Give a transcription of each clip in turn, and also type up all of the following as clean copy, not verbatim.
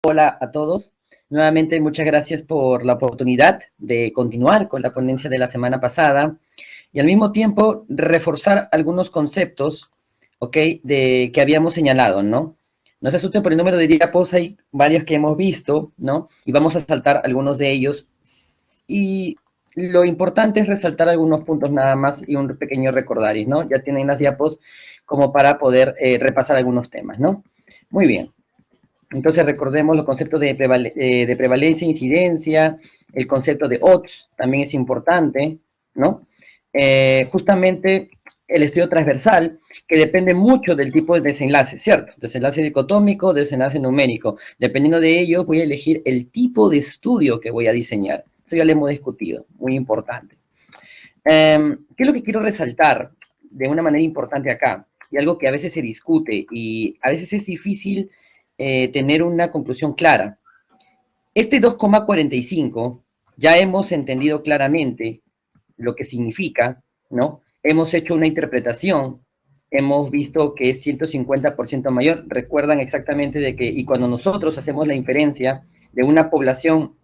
Hola a todos. Nuevamente, muchas gracias por la oportunidad de continuar con la ponencia de la semana pasada y al mismo tiempo reforzar algunos conceptos, ¿ok? Que habíamos señalado, ¿no? No se asusten por el número de diapos, hay varios que hemos visto, ¿no? Y vamos a saltar algunos de ellos. Y lo importante es resaltar algunos puntos nada más y un pequeño recordaris, ¿no? Ya tienen las diapos como para poder repasar algunos temas, ¿no? Muy bien. Entonces recordemos los conceptos de prevalencia e incidencia, el concepto de odds también es importante, ¿no? Justamente el estudio transversal, que depende mucho del tipo de desenlace, ¿cierto? Desenlace dicotómico, desenlace numérico. Dependiendo de ello, voy a elegir el tipo de estudio que voy a diseñar. Eso ya lo hemos discutido, muy importante. ¿Qué es lo que quiero resaltar de una manera importante acá? Y algo que a veces se discute y a veces es difícil tener una conclusión clara. Este 2,45 ya hemos entendido claramente lo que significa, ¿no? Hemos hecho una interpretación, hemos visto que es 150% mayor. Recuerdan exactamente de que, y cuando nosotros hacemos la inferencia de una población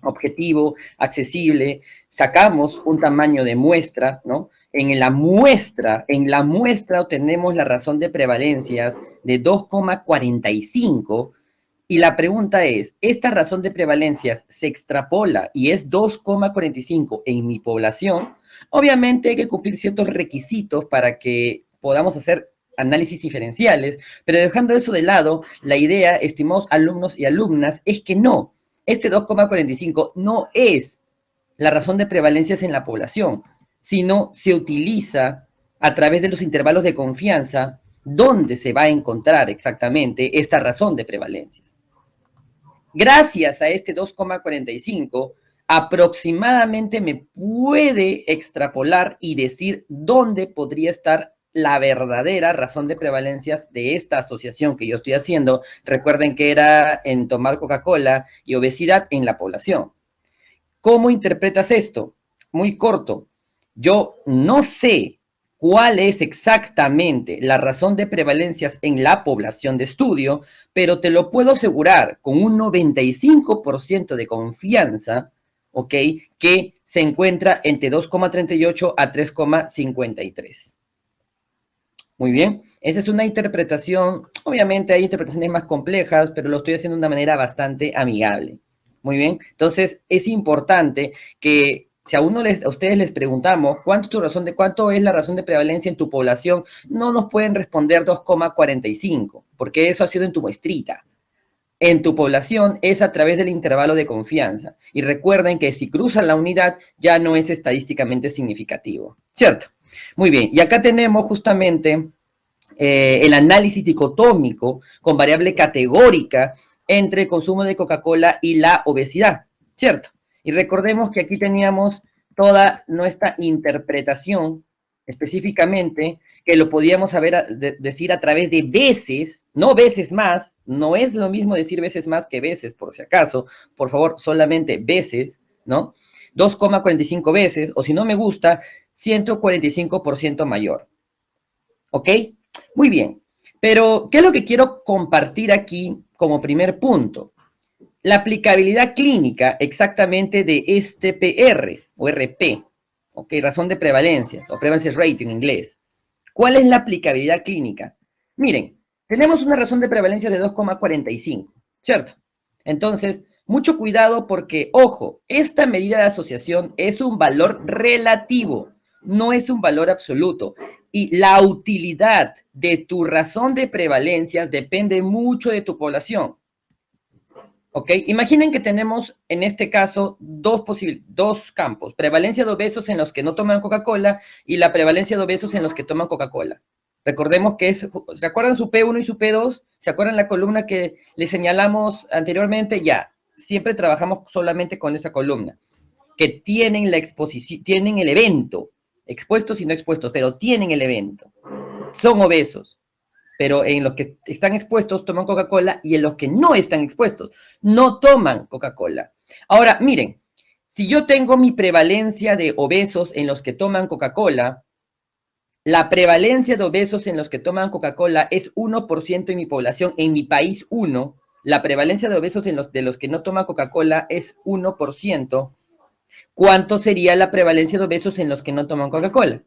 objetivo, accesible, sacamos un tamaño de muestra, ¿no? En la muestra obtenemos la razón de prevalencias de 2,45 y la pregunta es, ¿esta razón de prevalencias se extrapola y es 2,45 en mi población? Obviamente hay que cumplir ciertos requisitos para que podamos hacer análisis diferenciales, pero dejando eso de lado, la idea, estimados alumnos y alumnas, es que no, este 2,45 no es la razón de prevalencias en la población, sino se utiliza a través de los intervalos de confianza donde se va a encontrar exactamente esta razón de prevalencias. Gracias a este 2,45, aproximadamente me puede extrapolar y decir dónde podría estar la verdadera razón de prevalencias de esta asociación que yo estoy haciendo. Recuerden que era en tomar Coca-Cola y obesidad en la población. ¿Cómo interpretas esto? Muy corto. Yo no sé cuál es exactamente la razón de prevalencias en la población de estudio, pero te lo puedo asegurar con un 95% de confianza, ¿ok? Que se encuentra entre 2,38 a 3,53. Muy bien, esa es una interpretación, obviamente hay interpretaciones más complejas, pero lo estoy haciendo de una manera bastante amigable. Muy bien, entonces es importante que si a ustedes les preguntamos cuánto es la razón de prevalencia en tu población, no nos pueden responder 2,45, porque eso ha sido en tu muestrita. En tu población es a través del intervalo de confianza. Y recuerden que si cruzan la unidad ya no es estadísticamente significativo, ¿cierto? Muy bien, y acá tenemos justamente el análisis dicotómico con variable categórica entre el consumo de Coca-Cola y la obesidad, ¿cierto? Y recordemos que aquí teníamos toda nuestra interpretación específicamente que lo podíamos decir a través de veces, no veces más, no es lo mismo decir veces más que veces, por si acaso, por favor, solamente veces, ¿no? 2,45 veces, o si no me gusta, 145% mayor. ¿Ok? Muy bien. Pero, ¿qué es lo que quiero compartir aquí como primer punto? La aplicabilidad clínica exactamente de este PR o RP, ¿ok? Razón de prevalencias o prevalence rate en inglés. ¿Cuál es la aplicabilidad clínica? Miren, tenemos una razón de prevalencia de 2,45, ¿cierto? Entonces, mucho cuidado porque, ojo, esta medida de asociación es un valor relativo, no es un valor absoluto. Y la utilidad de tu razón de prevalencias depende mucho de tu población. ¿Ok? Imaginen que tenemos en este caso dos campos, prevalencia de obesos en los que no toman Coca-Cola y la prevalencia de obesos en los que toman Coca-Cola. Recordemos que ¿se acuerdan su P1 y su P2? ¿Se acuerdan la columna que les señalamos anteriormente? Ya, siempre trabajamos solamente con esa columna, que tienen la exposición, tienen el evento, expuestos y no expuestos, pero tienen el evento. Son obesos, pero en los que están expuestos toman Coca-Cola y en los que no están expuestos no toman Coca-Cola. Ahora, miren, si yo tengo mi prevalencia de obesos en los que toman Coca-Cola, la prevalencia de obesos en los que toman Coca-Cola es 1% en mi población, en mi país 1, la prevalencia de obesos de los que no toman Coca-Cola es 1%, ¿cuánto sería la prevalencia de obesos en los que no toman Coca-Cola?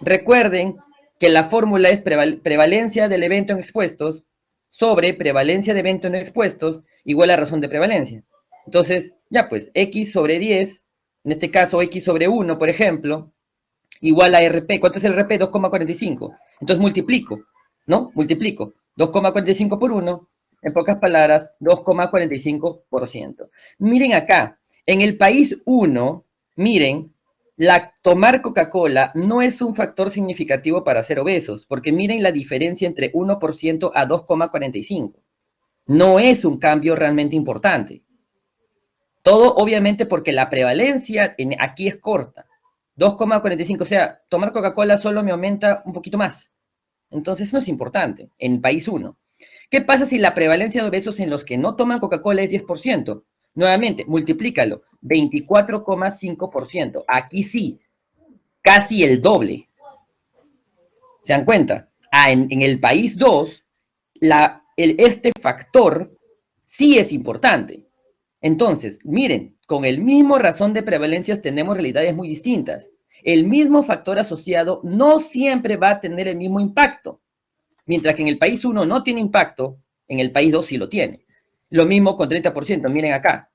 Recuerden que la fórmula es prevalencia del evento en expuestos sobre prevalencia de evento no expuestos igual a razón de prevalencia. Entonces, ya pues, X sobre 10, en este caso X sobre 1, por ejemplo, igual a RP. ¿Cuánto es el RP? 2,45. Entonces multiplico, ¿no? Multiplico 2,45 por 1, en pocas palabras, 2,45%. Miren acá, en el país 1, miren, tomar Coca-Cola no es un factor significativo para ser obesos, porque miren la diferencia entre 1% a 2,45. No es un cambio realmente importante. Todo obviamente porque la prevalencia aquí es corta. 2,45, o sea, tomar Coca-Cola solo me aumenta un poquito más. Entonces no es importante en el país 1. ¿Qué pasa si la prevalencia de obesos en los que no toman Coca-Cola es 10%? Nuevamente, multiplícalo, 24,5%. Aquí sí, casi el doble. ¿Se dan cuenta? En el país 2, este factor sí es importante. Entonces, miren, con el mismo razón de prevalencias tenemos realidades muy distintas. El mismo factor asociado no siempre va a tener el mismo impacto. Mientras que en el país 1 no tiene impacto, en el país 2 sí lo tiene. Lo mismo con 30%, miren acá.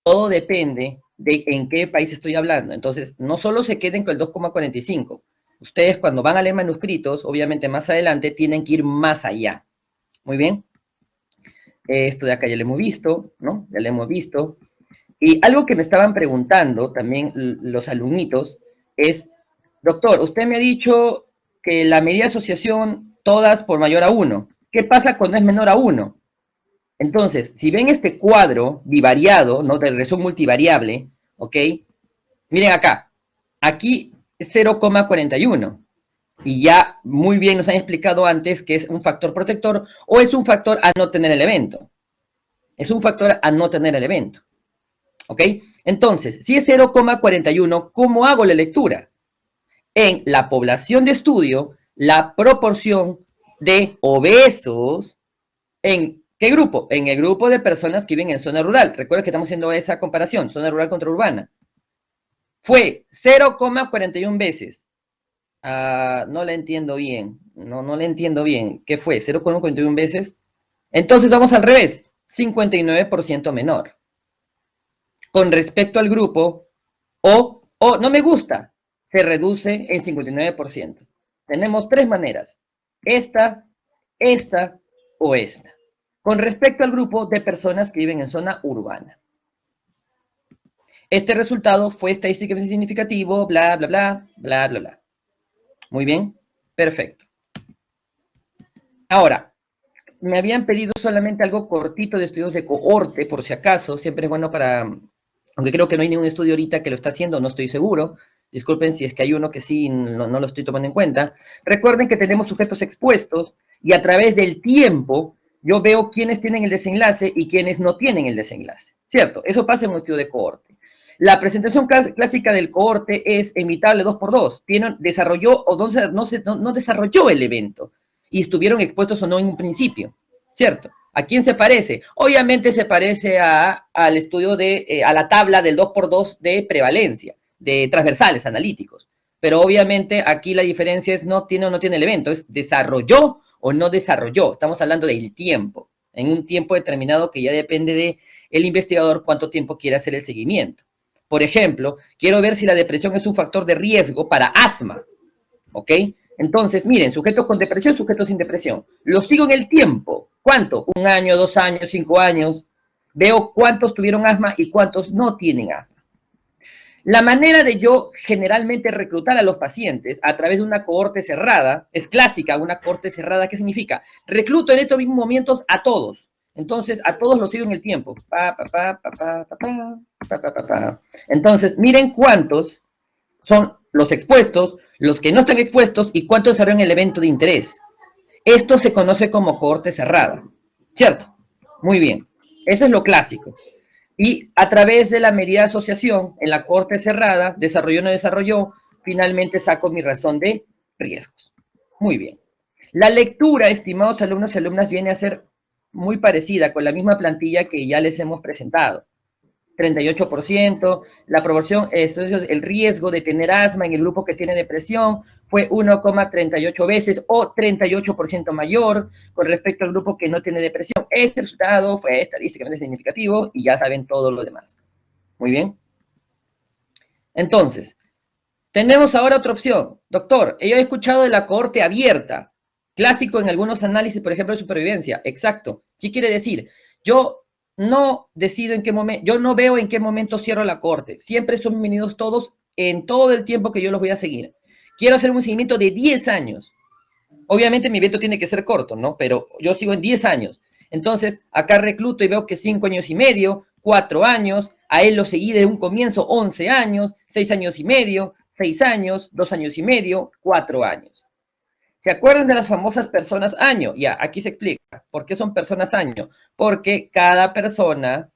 Todo depende de en qué país estoy hablando. Entonces, no solo se queden con el 2,45. Ustedes cuando van a leer manuscritos, obviamente más adelante, tienen que ir más allá. Muy bien. Esto de acá ya lo hemos visto, ¿no? Ya lo hemos visto. Y algo que me estaban preguntando también los alumnitos es, doctor, usted me ha dicho que la medida de asociación todas por mayor a 1. ¿Qué pasa cuando es menor a 1? Entonces, si ven este cuadro bivariado, ¿no? De regresión multivariable, ¿ok? Miren acá, aquí es 0,41. Y ya muy bien nos han explicado antes que es un factor protector o es un factor a no tener el evento. Es un factor a no tener el evento. ¿Ok? Entonces, si es 0,41, ¿cómo hago la lectura? En la población de estudio, la proporción de obesos, ¿en qué grupo? En el grupo de personas que viven en zona rural. Recuerda que estamos haciendo esa comparación, zona rural contra urbana. Fue 0,41 veces. No la entiendo bien. No la entiendo bien. ¿Qué fue? 0,41 veces. Entonces vamos al revés. 59% menor. Con respecto al grupo, o no me gusta, se reduce en 59%. Tenemos tres maneras, esta o esta. Con respecto al grupo de personas que viven en zona urbana. Este resultado fue estadísticamente significativo, bla, bla, bla, bla, bla, bla. Muy bien, perfecto. Ahora, me habían pedido solamente algo cortito de estudios de cohorte, por si acaso, siempre es bueno para, aunque creo que no hay ningún estudio ahorita que lo está haciendo, no estoy seguro, disculpen si es que hay uno que sí, no lo estoy tomando en cuenta. Recuerden que tenemos sujetos expuestos y a través del tiempo yo veo quiénes tienen el desenlace y quiénes no tienen el desenlace, ¿cierto? Eso pasa en un estudio de cohorte. La presentación clásica del cohorte es imitable 2x2, desarrolló o no desarrolló el evento y estuvieron expuestos o no en un principio, ¿cierto? ¿A quién se parece? Obviamente se parece al estudio a la tabla del 2x2 de prevalencia, de transversales analíticos. Pero obviamente aquí la diferencia es no tiene o no tiene el evento, es desarrolló o no desarrolló. Estamos hablando del tiempo, en un tiempo determinado que ya depende del investigador cuánto tiempo quiere hacer el seguimiento. Por ejemplo, quiero ver si la depresión es un factor de riesgo para asma, ¿ok? Entonces, miren, sujetos con depresión, sujetos sin depresión. Los sigo en el tiempo. ¿Cuánto? 1 año, 2 años, 5 años. Veo cuántos tuvieron asma y cuántos no tienen asma. La manera de yo generalmente reclutar a los pacientes a través de una cohorte cerrada, es clásica, una cohorte cerrada, ¿qué significa? Recluto en estos mismos momentos a todos. Entonces, a todos los sigo en el tiempo. Entonces, miren cuántos son los expuestos, los que no están expuestos y cuántos desarrollan el evento de interés. Esto se conoce como cohorte cerrada, ¿cierto? Muy bien, eso es lo clásico. Y a través de la medida de asociación, en la cohorte cerrada, desarrolló o no desarrolló, finalmente saco mi razón de riesgos. Muy bien. La lectura, estimados alumnos y alumnas, viene a ser muy parecida, con la misma plantilla que ya les hemos presentado. 38%, la proporción, el riesgo de tener asma en el grupo que tiene depresión fue 1,38 veces o 38% mayor con respecto al grupo que no tiene depresión. Este resultado fue estadísticamente significativo y ya saben todo lo demás. Muy bien. Entonces, tenemos ahora otra opción. Doctor, yo he escuchado de la cohorte abierta, clásico en algunos análisis, por ejemplo, de supervivencia. Exacto. ¿Qué quiere decir? Yo no decido en qué momento, yo no veo en qué momento cierro la cohorte. Siempre son bienvenidos todos en todo el tiempo que yo los voy a seguir. Quiero hacer un seguimiento de 10 años. Obviamente mi evento tiene que ser corto, ¿no? Pero yo sigo en 10 años. Entonces, acá recluto y veo que 5 años y medio, 4 años, a él lo seguí de un comienzo 11 años, 6 años y medio, 6 años, 2 años y medio, 4 años. ¿Se acuerdan de las famosas personas año? Ya, aquí se explica. ¿Por qué son personas año? Porque cada persona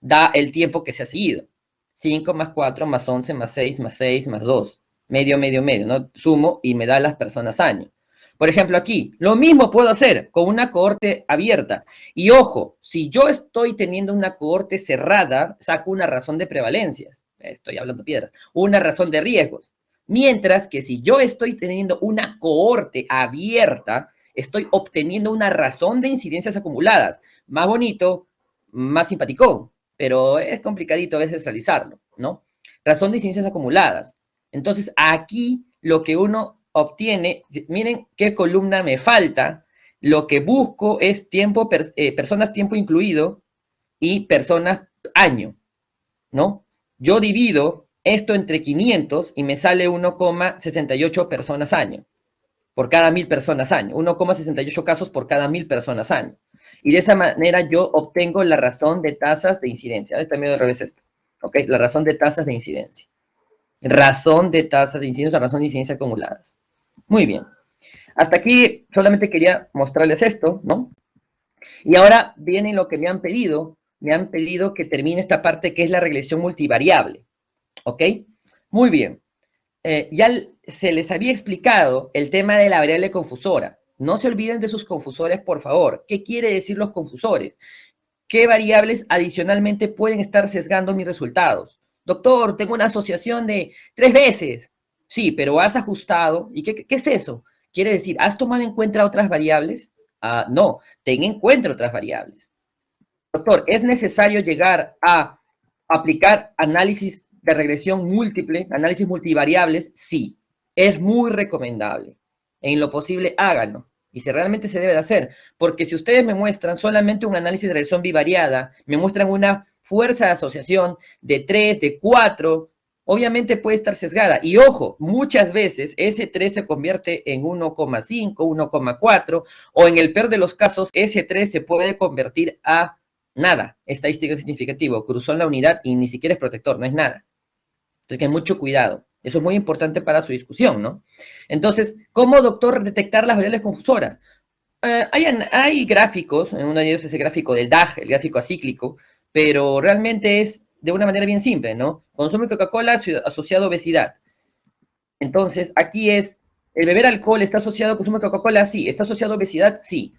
da el tiempo que se ha seguido. 5 más 4 más 11 más 6 más 6 más 2. Medio, medio, medio, ¿no? Sumo y me da las personas año. Por ejemplo, aquí, lo mismo puedo hacer con una cohorte abierta. Y ojo, si yo estoy teniendo una cohorte cerrada, saco una razón de prevalencias. Estoy hablando piedras. Una razón de riesgos. Mientras que si yo estoy teniendo una cohorte abierta, estoy obteniendo una razón de incidencias acumuladas. Más bonito, más simpaticón, pero es complicadito a veces realizarlo, ¿no? Razón de incidencias acumuladas. Entonces, aquí lo que uno obtiene, miren qué columna me falta, lo que busco es tiempo, personas tiempo incluido y personas año, ¿no? Yo divido esto entre 500 y me sale 1,68 personas año, por cada 1000 personas año, 1,68 casos por cada 1000 personas año. Y de esa manera yo obtengo la razón de tasas de incidencia. Está medio al revés esto, ¿ok? La razón de tasas de incidencia. Razón de tasas de incidencia, razón de incidencia acumuladas. Muy bien. Hasta aquí solamente quería mostrarles esto, ¿no? Y ahora viene lo que me han pedido. Me han pedido que termine esta parte que es la regresión multivariable. ¿Ok? Muy bien. Ya se les había explicado el tema de la variable confusora. No se olviden de sus confusores, por favor. ¿Qué quiere decir los confusores? ¿Qué variables adicionalmente pueden estar sesgando mis resultados? Doctor, tengo una asociación de 3 veces. Sí, pero has ajustado. ¿Y qué es eso? Quiere decir, ¿has tomado en cuenta otras variables? No, ten en cuenta otras variables. Doctor, ¿es necesario llegar a aplicar análisis de regresión múltiple, análisis multivariables? Sí, es muy recomendable. En lo posible, háganlo. Y si realmente se debe de hacer. Porque si ustedes me muestran solamente un análisis de regresión bivariada, me muestran una fuerza de asociación de 3, de 4, obviamente puede estar sesgada. Y ojo, muchas veces ese 3 se convierte en 1,5, 1,4, o en el peor de los casos, ese 3 se puede convertir a nada, estadística significativo, cruzó en la unidad y ni siquiera es protector, no es nada. Entonces, que mucho cuidado. Eso es muy importante para su discusión, ¿no? Entonces, ¿cómo, doctor, detectar las variables confusoras? Hay gráficos, en uno de ellos es el gráfico del DAG, el gráfico acíclico, pero realmente es de una manera bien simple, ¿no? Consumo de Coca-Cola asociado a obesidad. Entonces, aquí es, ¿el beber alcohol está asociado al consumo de Coca-Cola? Sí. ¿Está asociado a obesidad? Sí.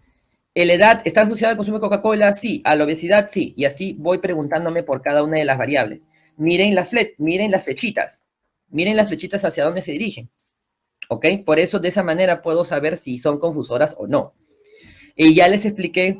¿La edad está asociada al consumo de Coca-Cola? Sí. ¿A la obesidad? Sí. Y así voy preguntándome por cada una de las variables. Miren las flechitas. Miren las flechitas hacia dónde se dirigen. ¿Ok? Por eso de esa manera puedo saber si son confusoras o no. Y ya les expliqué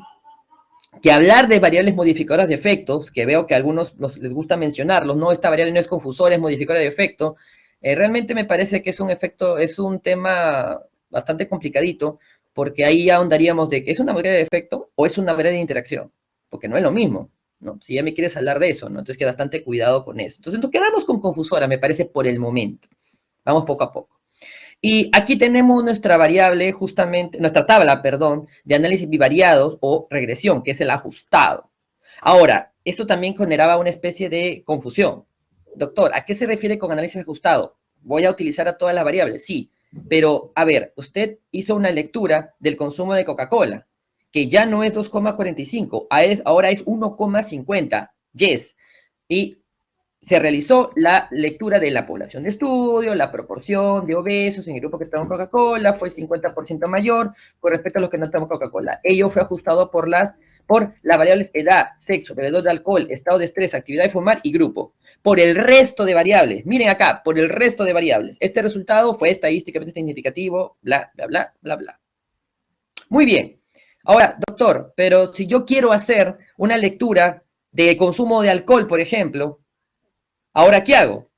que hablar de variables modificadoras de efectos, que veo que a algunos les gusta mencionarlos, no, esta variable no es confusora, es modificadora de efecto, realmente me parece que es un tema bastante complicadito, porque ahí ya ahondaríamos de, ¿es una variable de efecto o es una variable de interacción? Porque no es lo mismo, ¿no? Si ya me quieres hablar de eso, ¿no? Entonces que bastante cuidado con eso. Entonces nos quedamos con confusora, me parece, por el momento. Vamos poco a poco. Y aquí tenemos nuestra variable, justamente, nuestra tabla, perdón, de análisis bivariados o regresión, que es el ajustado. Ahora, esto también generaba una especie de confusión. Doctor, ¿a qué se refiere con análisis ajustado? ¿Voy a utilizar a todas las variables? Sí, pero a ver, usted hizo una lectura del consumo de Coca-Cola, que ya no es 2,45, ahora es 1,50. Yes. Y se realizó la lectura de la población de estudio, la proporción de obesos en el grupo que toman Coca-Cola fue 50% mayor con respecto a los que no toman Coca-Cola. Ello fue ajustado por las variables edad, sexo, bebedor de alcohol, estado de estrés, actividad de fumar y grupo. Por el resto de variables, miren acá, por el resto de variables. Este resultado fue estadísticamente significativo, bla, bla, bla, bla, bla. Muy bien. Ahora, doctor, pero si yo quiero hacer una lectura de consumo de alcohol, por ejemplo, ¿ahora qué hago?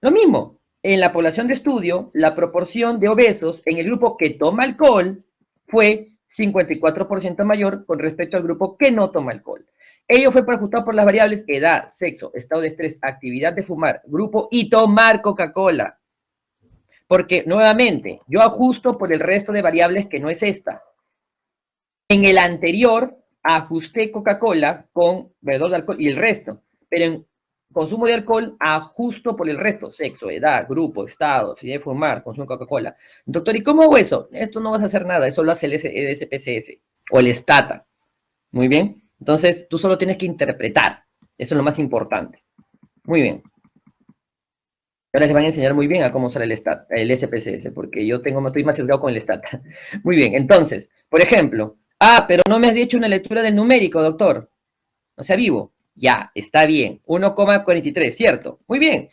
Lo mismo. En la población de estudio, la proporción de obesos en el grupo que toma alcohol fue 54% mayor con respecto al grupo que no toma alcohol. Ello fue ajustado por las variables edad, sexo, estado de estrés, actividad de fumar, grupo y tomar Coca-Cola. Porque, nuevamente, yo ajusto por el resto de variables que no es esta. En el anterior, ajusté Coca-Cola con bebedor de alcohol y el resto. Pero en consumo de alcohol, ajusto por el resto. Sexo, edad, grupo, estado, afinidad de fumar, consumo de Coca-Cola. Doctor, ¿y cómo hago eso? Esto no vas a hacer nada, eso lo hace el SPSS o el STATA. Muy bien. Entonces, tú solo tienes que interpretar. Eso es lo más importante. Muy bien. Ahora les van a enseñar muy bien a cómo usar el SPSS, porque yo estoy más sesgado con el STATA. Muy bien, entonces, por ejemplo, pero no me has dicho una lectura del numérico, doctor. No sea vivo. Ya, está bien. 1,43, ¿cierto? Muy bien.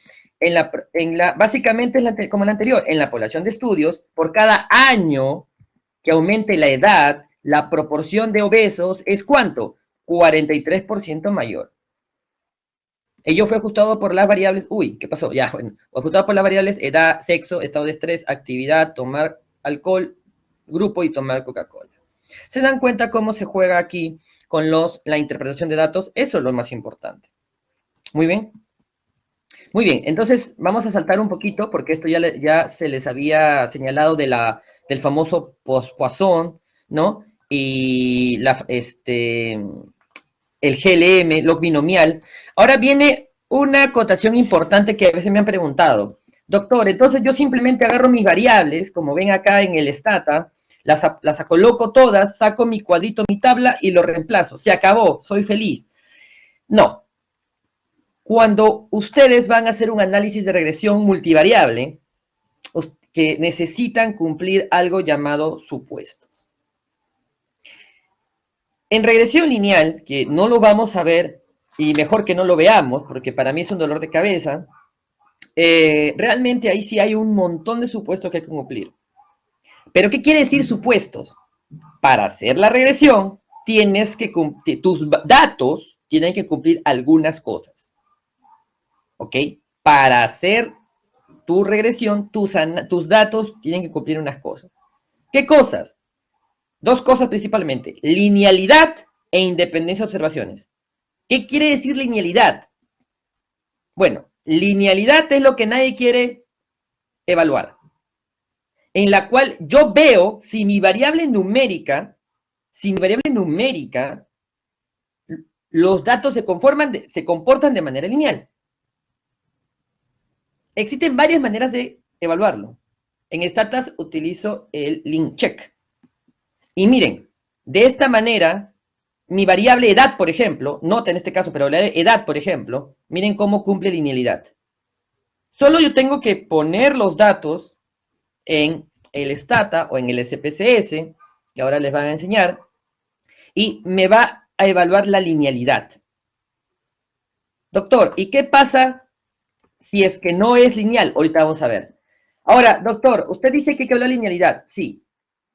Básicamente es como la anterior. En la población de estudios, por cada año que aumente la edad, la proporción de obesos es ¿cuánto? 43% mayor. Ello fue ajustado por las variables, ¿qué pasó? Ya, bueno, ajustado por las variables edad, sexo, estado de estrés, actividad, tomar alcohol, grupo y tomar Coca-Cola. ¿Se dan cuenta cómo se juega aquí con la interpretación de datos? Eso es lo más importante. Muy bien. Muy bien, entonces vamos a saltar un poquito porque esto ya se les había señalado del famoso Poisson, ¿no? Y el GLM, log binomial. Ahora viene una acotación importante que a veces me han preguntado. Doctor, entonces yo simplemente agarro mis variables, como ven acá en el Stata, las coloco todas, saco mi cuadrito, mi tabla y lo reemplazo. Se acabó, soy feliz. No. Cuando ustedes van a hacer un análisis de regresión multivariable, que necesitan cumplir algo llamado supuestos. En regresión lineal, que no lo vamos a ver, y mejor que no lo veamos, porque para mí es un dolor de cabeza, realmente ahí sí hay un montón de supuestos que hay que cumplir. ¿Pero qué quiere decir supuestos? Para hacer la regresión, tus datos tienen que cumplir algunas cosas. ¿Ok? Para hacer tu regresión, tus datos tienen que cumplir unas cosas. ¿Qué cosas? Dos cosas principalmente. Linealidad e independencia de observaciones. ¿Qué quiere decir linealidad? Bueno, linealidad es lo que nadie quiere evaluar. En la cual yo veo si mi variable numérica, los datos se comportan de manera lineal. Existen varias maneras de evaluarlo. En Statas utilizo el link check. Y miren, de esta manera, mi variable edad, por ejemplo, nota en este caso, pero la edad, por ejemplo, miren cómo cumple linealidad. Solo yo tengo que poner los datos en el Stata o en el SPSS, que ahora les van a enseñar, y me va a evaluar la linealidad. Doctor, ¿y qué pasa si es que no es lineal? Ahorita vamos a ver. Ahora, doctor, usted dice que hay que hablar de linealidad. Sí.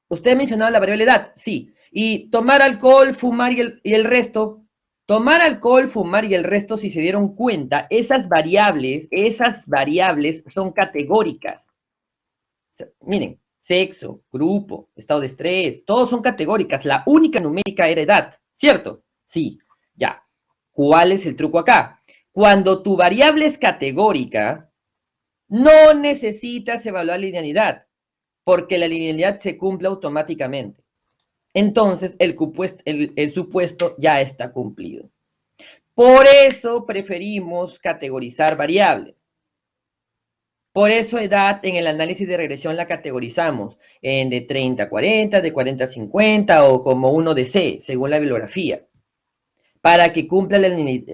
¿Usted ha mencionado la variable edad? Sí. Y tomar alcohol, fumar y el resto. Tomar alcohol, fumar y el resto, si se dieron cuenta, esas variables son categóricas. O sea, miren, sexo, grupo, estado de estrés, todos son categóricas. La única numérica era edad, ¿cierto? Sí, ya. ¿Cuál es el truco acá? Cuando tu variable es categórica, no necesitas evaluar linealidad, porque la linealidad se cumple automáticamente. Entonces, el supuesto ya está cumplido. Por eso preferimos categorizar variables. Por eso edad en el análisis de regresión la categorizamos en de 30 a 40, de 40 a 50 o como uno de C, según la bibliografía. para que cumpla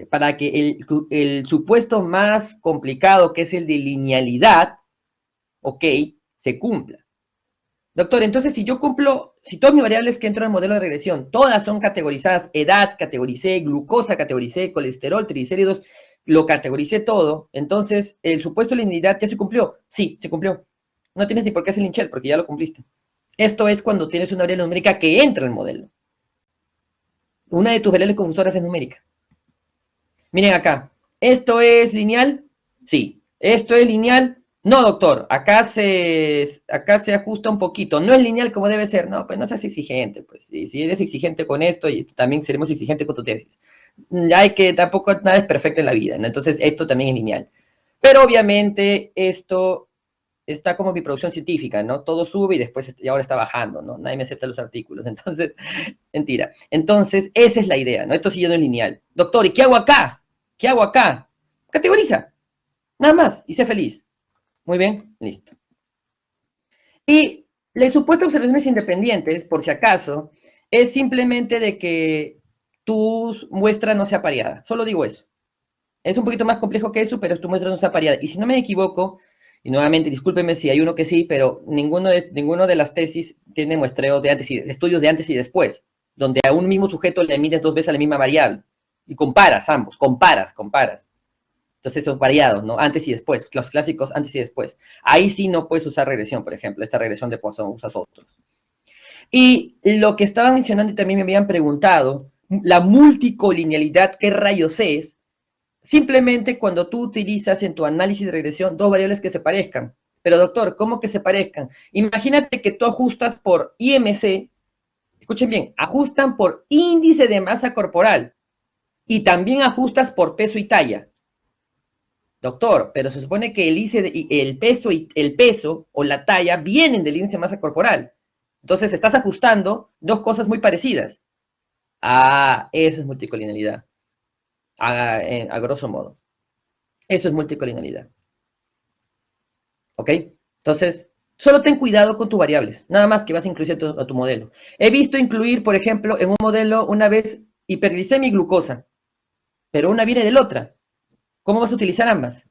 para que el supuesto más complicado, que es el de linealidad, ok, se cumpla. Doctor, entonces si yo cumplo, si todas mis variables que entran en el modelo de regresión, todas son categorizadas, edad, categoricé, glucosa, categoricé, colesterol, triglicéridos, lo categoricé todo, entonces el supuesto de linealidad ya se cumplió. Sí, se cumplió. No tienes ni por qué hacer el porque ya lo cumpliste. Esto es cuando tienes una variable numérica que entra en el modelo. Una de tus variables confusoras es numérica. Miren acá, ¿esto es lineal? Sí. ¿Esto es lineal? No, doctor, acá se ajusta un poquito. No es lineal como debe ser. No, pues no seas exigente. Pues si eres exigente con esto, y también seremos exigentes con tu tesis. Hay que, tampoco nada es perfecto en la vida, ¿no? Entonces esto también es lineal. Pero obviamente esto está como mi producción científica, ¿no? Todo sube y después y ahora está bajando, ¿no? Nadie me acepta los artículos. Entonces, mentira. Entonces, esa es la idea, ¿no? Esto sigue no es lineal. Doctor, ¿y qué hago acá? ¿Qué hago acá? Categoriza. Nada más. Y sé feliz. Muy bien, listo. Y el supuesto de observaciones independientes, por si acaso, es simplemente de que tu muestra no sea pareada. Solo digo eso. Es un poquito más complejo que eso, pero tu muestra no sea pareada. Y si no me equivoco, y nuevamente discúlpeme si hay uno que sí, pero ninguno de las tesis tiene muestreos de antes y estudios de antes y después, donde a un mismo sujeto le mides 2 veces a la misma variable. Y comparas ambos, comparas. Entonces son variados, ¿no? Antes y después, los clásicos antes y después. Ahí sí no puedes usar regresión, por ejemplo, esta regresión de Poisson, usas otros. Y lo que estaba mencionando y también me habían preguntado, la multicolinealidad, ¿qué rayos es? Simplemente cuando tú utilizas en tu análisis de regresión dos variables que se parezcan. Pero doctor, ¿cómo que se parezcan? Imagínate que tú ajustas por IMC, escuchen bien, ajustan por índice de masa corporal y también ajustas por peso y talla. Doctor, pero se supone que el peso o la talla vienen del índice de masa corporal. Entonces estás ajustando dos cosas muy parecidas. Ah, eso es multicolinealidad. A grosso modo. Eso es multicolinealidad. ¿Ok? Entonces, solo ten cuidado con tus variables. Nada más que vas a incluir a tu modelo. He visto incluir, por ejemplo, en un modelo una vez hiperglicemia y glucosa, pero una viene de la otra. ¿Cómo vas a utilizar ambas?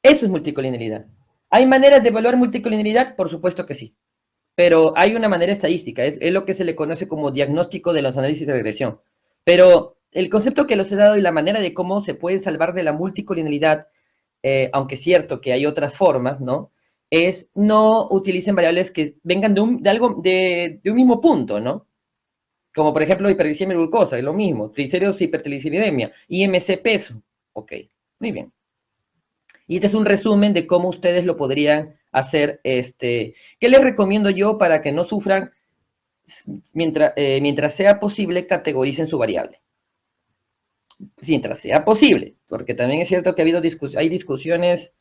Eso es multicolinealidad. ¿Hay maneras de evaluar multicolinealidad? Por supuesto que sí. Pero hay una manera estadística. Es lo que se le conoce como diagnóstico de los análisis de regresión. Pero el concepto que los he dado y la manera de cómo se puede salvar de la multicolinealidad, aunque es cierto que hay otras formas, ¿no? Es no utilicen variables que vengan de un mismo punto, ¿no? Como por ejemplo hiperglicemia y glucosa, es lo mismo. Triglicéridos, hipertrigliceridemia, IMC peso. Ok, muy bien. Y este es un resumen de cómo ustedes lo podrían hacer. ¿Qué les recomiendo yo para que no sufran? Mientras sea posible, categoricen su variable. Mientras sea posible, porque también es cierto que hay discusiones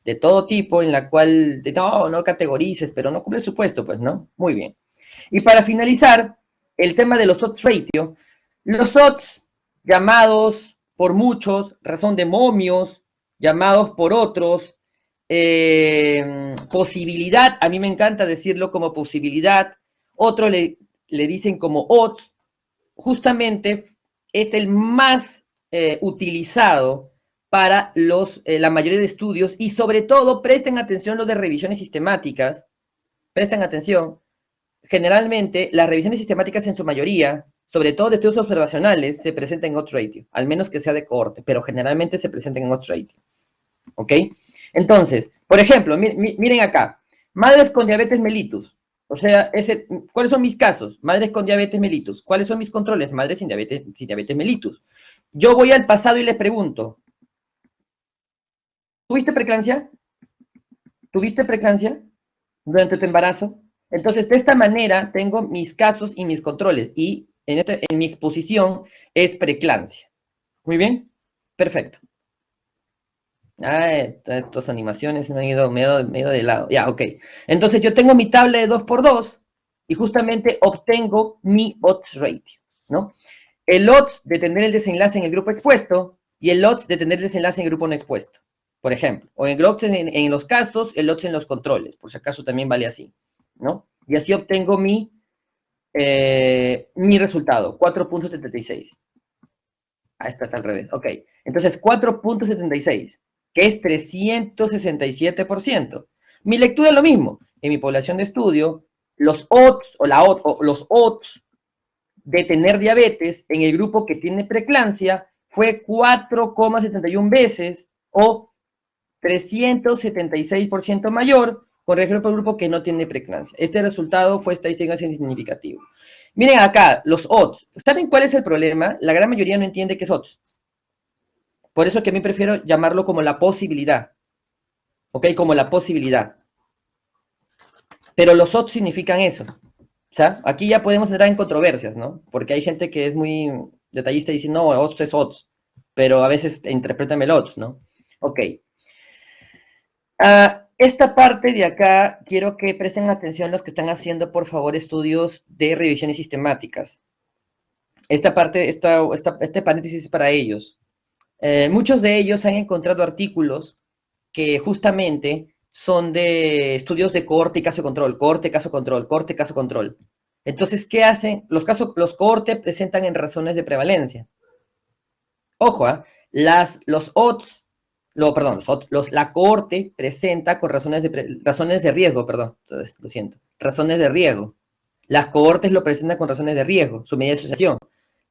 de todo tipo en la cual, no categorices, pero no cumple el supuesto, pues, ¿no? Muy bien. Y para finalizar, el tema de los odds ratio. Los odds, llamados por muchos, razón de momios, llamados por otros, posibilidad, a mí me encanta decirlo como posibilidad, otros le dicen como odds, justamente es el más utilizado para la mayoría de estudios y sobre todo presten atención los de revisiones sistemáticas, presten atención, generalmente las revisiones sistemáticas en su mayoría, sobre todo de estudios observacionales, se presentan en odds ratio, al menos que sea de cohorte, pero generalmente se presentan en odds ratio. ¿Ok? Entonces, por ejemplo, miren acá, madres con diabetes mellitus. O sea, ¿cuáles son mis casos? Madres con diabetes mellitus. ¿Cuáles son mis controles? Madres sin diabetes mellitus. Yo voy al pasado y les pregunto, ¿tuviste preeclampsia? ¿Tuviste preeclampsia durante tu embarazo? Entonces, de esta manera tengo mis casos y mis controles. Y en mi exposición es preeclampsia. Muy bien, perfecto. Ah, estas animaciones me han ido medio de lado. Ya, ok. Entonces yo tengo mi tabla de 2x2 y justamente obtengo mi odds ratio, ¿no? El odds de tener el desenlace en el grupo expuesto y el odds de tener el desenlace en el grupo no expuesto, por ejemplo. O el odds en los casos, el odds en los controles, por si acaso también vale así, ¿no? Y así obtengo mi resultado, 4.76. Ah, esta está al revés. Ok. Entonces, 4,76, que es 367%. Mi lectura es lo mismo. En mi población de estudio, los odds o los odds de tener diabetes en el grupo que tiene preeclampsia fue 4,71 veces o 376% mayor con respecto al grupo que no tiene preeclampsia. Este resultado fue estadísticamente significativo. Miren acá, los odds. ¿Saben cuál es el problema? La gran mayoría no entiende qué es odds. Por eso que a mí prefiero llamarlo como la posibilidad. ¿Ok? Como la posibilidad. Pero los odds significan eso. O sea, aquí ya podemos entrar en controversias, ¿no? Porque hay gente que es muy detallista y dice, no, odds es odds. Pero a veces interpretan el odds, ¿no? Ok. Esta parte de acá, quiero que presten atención los que están haciendo, por favor, estudios de revisiones sistemáticas. Esta parte, este paréntesis es para ellos. Muchos de ellos han encontrado artículos que justamente son de estudios de cohorte y caso control, cohorte, caso control, cohorte, caso control. Entonces, ¿qué hacen? Los cohorte presentan en razones de prevalencia. Ojo, los odds, perdón, la cohorte presenta con razones de riesgo, perdón, entonces, lo siento, razones de riesgo. Las cohortes lo presentan con razones de riesgo, su medida de asociación,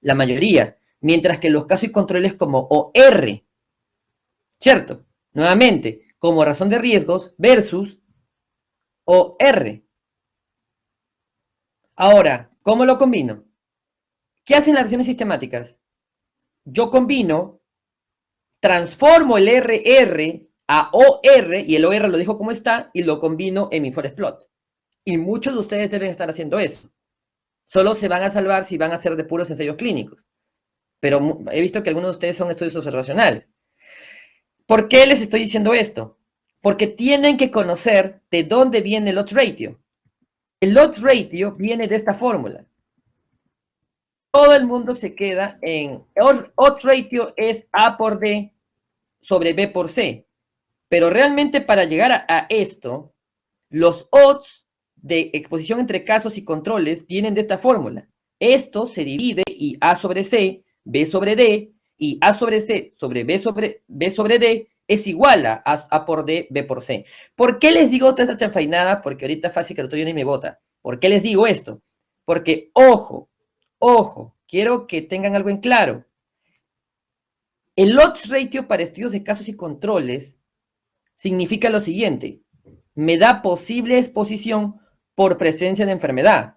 la mayoría, mientras que los casos y controles como OR, ¿cierto? Nuevamente, como razón de riesgos versus OR. Ahora, ¿cómo lo combino? ¿Qué hacen las reacciones sistemáticas? Yo combino, transformo el RR a OR, y el OR lo dejo como está, y lo combino en mi forest plot. Y muchos de ustedes deben estar haciendo eso. Solo se van a salvar si van a hacer de puros ensayos clínicos. Pero he visto que algunos de ustedes son estudios observacionales. ¿Por qué les estoy diciendo esto? Porque tienen que conocer de dónde viene el odds ratio. El odds ratio viene de esta fórmula. Todo el mundo se queda en... Odds ratio es A por D sobre B por C. Pero realmente para llegar a esto, los odds de exposición entre casos y controles vienen de esta fórmula. Esto se divide y A sobre C, B sobre D, y A sobre C sobre B sobre D es igual a A por D, B por C. ¿Por qué les digo toda esta chanfainada? Porque ahorita fácil que el otro día ni me vota. ¿Por qué les digo esto? Porque, ojo, quiero que tengan algo en claro. El odds ratio para estudios de casos y controles significa lo siguiente: me da posible exposición por presencia de enfermedad.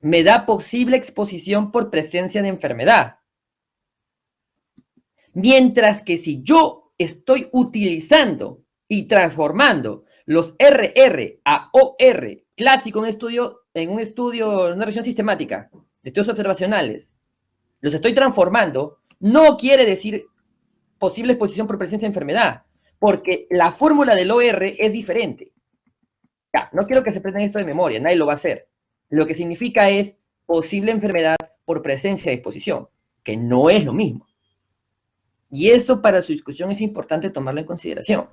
Me da posible exposición por presencia de enfermedad. Mientras que si yo estoy utilizando y transformando los RR a OR, clásico en un estudio, en una reacción sistemática, de estudios observacionales, los estoy transformando, no quiere decir posible exposición por presencia de enfermedad, porque la fórmula del OR es diferente. Ya, no quiero que se aprendan esto de memoria, nadie lo va a hacer. Lo que significa es posible enfermedad por presencia de exposición, que no es lo mismo. Y eso para su discusión es importante tomarlo en consideración.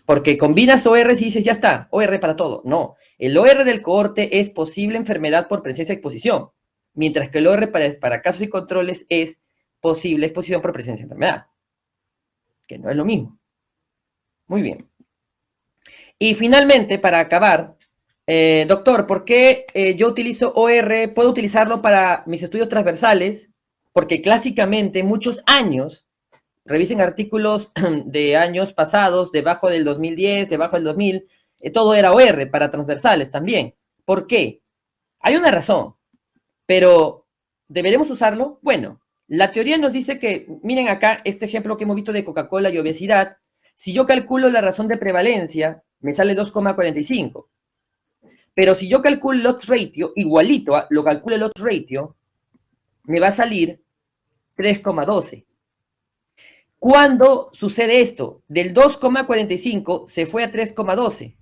Porque combinas OR y dices, ya está, OR para todo. No, el OR del cohorte es posible enfermedad por presencia de exposición, mientras que el OR para casos y controles es posible exposición por presencia de enfermedad, que no es lo mismo. Muy bien. Y finalmente, para acabar, doctor, ¿por qué yo utilizo OR? ¿Puedo utilizarlo para mis estudios transversales? Porque clásicamente muchos años, revisen artículos de años pasados, debajo del 2010, debajo del 2000, todo era OR para transversales también. ¿Por qué? Hay una razón, pero ¿deberemos usarlo? Bueno, la teoría nos dice que, miren acá, este ejemplo que hemos visto de Coca-Cola y obesidad, si yo calculo la razón de prevalencia, me sale 2,45. Pero si yo calculo el odds ratio, igualito, lo calculo el odds ratio, me va a salir 3,12. ¿Cuándo sucede esto? Del 2,45 se fue a 3,12.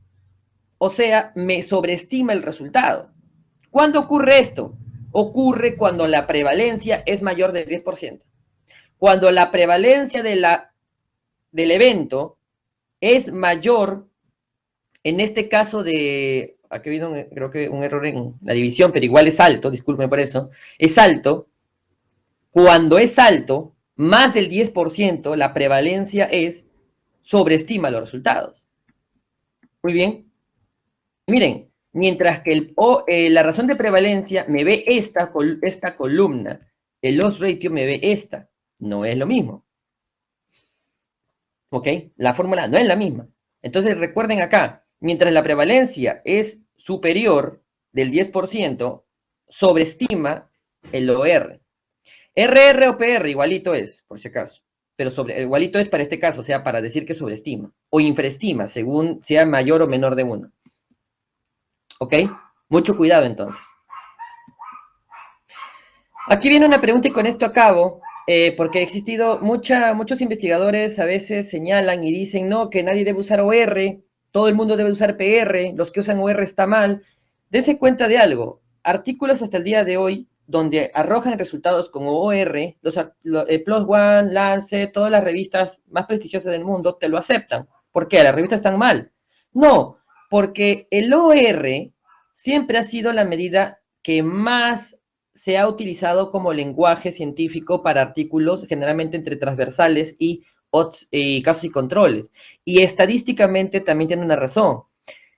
O sea, me sobreestima el resultado. ¿Cuándo ocurre esto? Ocurre cuando la prevalencia es mayor del 10%. Cuando la prevalencia del evento es mayor, en este caso de, aquí ha habido creo que un error en la división, pero igual es alto, disculpen por eso, es alto, Cuando es alto, más del 10%, la prevalencia es sobreestima los resultados. Muy bien. Miren, mientras que la razón de prevalencia me ve esta columna, el loss ratio me ve esta. No es lo mismo. ¿Ok? La fórmula no es la misma. Entonces recuerden acá, mientras la prevalencia es superior del 10%, sobreestima el OR. RR o PR igualito es, por si acaso. Pero igualito es para este caso, o sea, para decir que sobreestima. O infraestima, según sea mayor o menor de 1. ¿Ok? Mucho cuidado entonces. Aquí viene una pregunta y con esto acabo, porque ha existido muchos investigadores a veces señalan y dicen, no, que nadie debe usar OR, todo el mundo debe usar PR, los que usan OR está mal. Dense cuenta de algo, artículos hasta el día de hoy donde arrojan resultados con OR, PLOS ONE, Lancet, todas las revistas más prestigiosas del mundo te lo aceptan. ¿Por qué? ¿Las revistas están mal? No, porque el OR siempre ha sido la medida que más se ha utilizado como lenguaje científico para artículos generalmente entre transversales y casos y controles. Y estadísticamente también tiene una razón.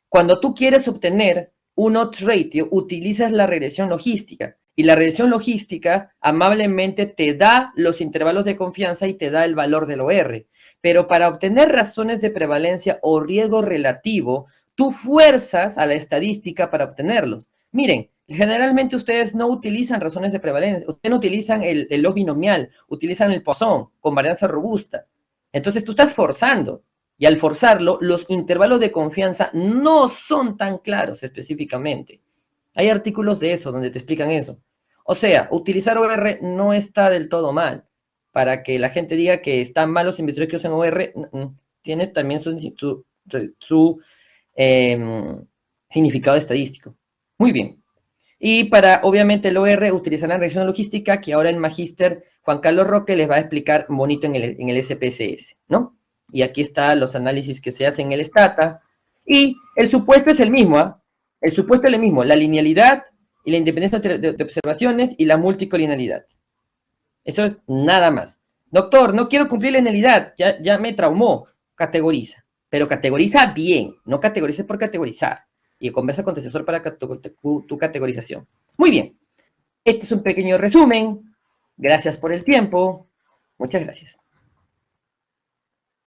Cuando tú quieres obtener un odds ratio, utilizas la regresión logística. Y la regresión logística amablemente te da los intervalos de confianza y te da el valor del OR. Pero para obtener razones de prevalencia o riesgo relativo, tú fuerzas a la estadística para obtenerlos. Miren, generalmente ustedes no utilizan razones de prevalencia, ustedes no utilizan el log binomial, utilizan el Poisson con varianza robusta. Entonces tú estás forzando. Y al forzarlo, los intervalos de confianza no son tan claros específicamente. Hay artículos de eso donde te explican eso. O sea, utilizar OR no está del todo mal. Para que la gente diga que están malos los investigadores que usan OR, tiene también su significado estadístico. Muy bien. Y para, obviamente, el OR utilizar la regresión logística, que ahora el magíster Juan Carlos Roque les va a explicar bonito en el SPSS, ¿no? Y aquí están los análisis que se hacen en el Stata. Y el supuesto es el mismo, ¿ah? El supuesto es el mismo, la linealidad y la independencia de observaciones y la multicolinealidad. Eso es nada más. Doctor, no quiero cumplir la linealidad, ya me traumó. Categoriza, pero categoriza bien, no categorices por categorizar. Y conversa con tu asesor para tu categorización. Muy bien, este es un pequeño resumen. Gracias por el tiempo. Muchas gracias.